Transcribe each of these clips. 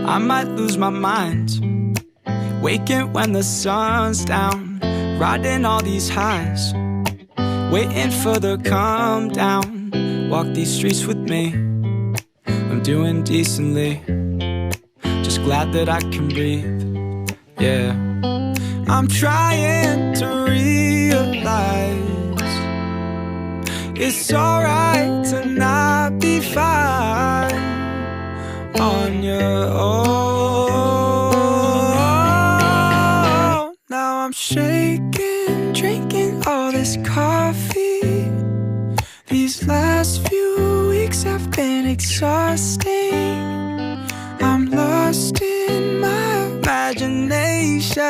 I might lose my mind, waking when the sun's down, riding all these highs, waiting for the calm down. Walk these streets with me, I'm doing decently, just glad that I can breathe, yeah. I'm trying to realize it's alright to not be fine on your own. Now I'm shaking, drinking all this coffee. These last few weeks have been exhausting. I'm lost in my imagination,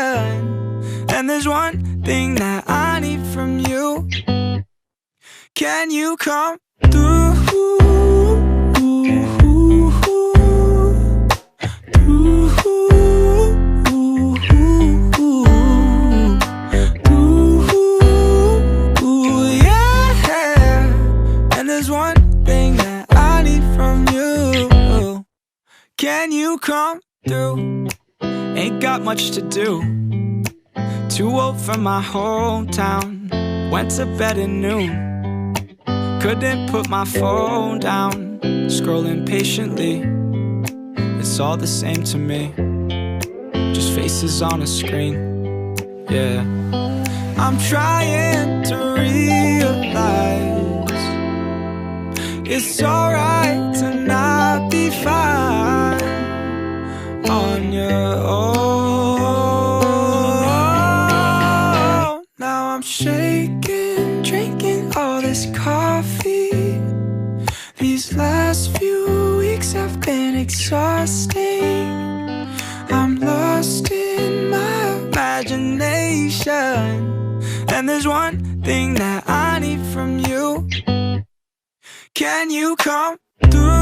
and there's one thing that I need from you. Can you come through? Can you come through? Ain't got much to do, too old for my hometown. Went to bed at noon, couldn't put my phone down. Scrolling patiently, it's all the same to me, just faces on a screen, yeah. I'm trying to realize it's alright to not be fine on your own. Now I'm shaking, drinking all this coffee. These last few weeks have been exhausting. I'm lost in my imagination, and there's one thing that I need from you. Can you come through?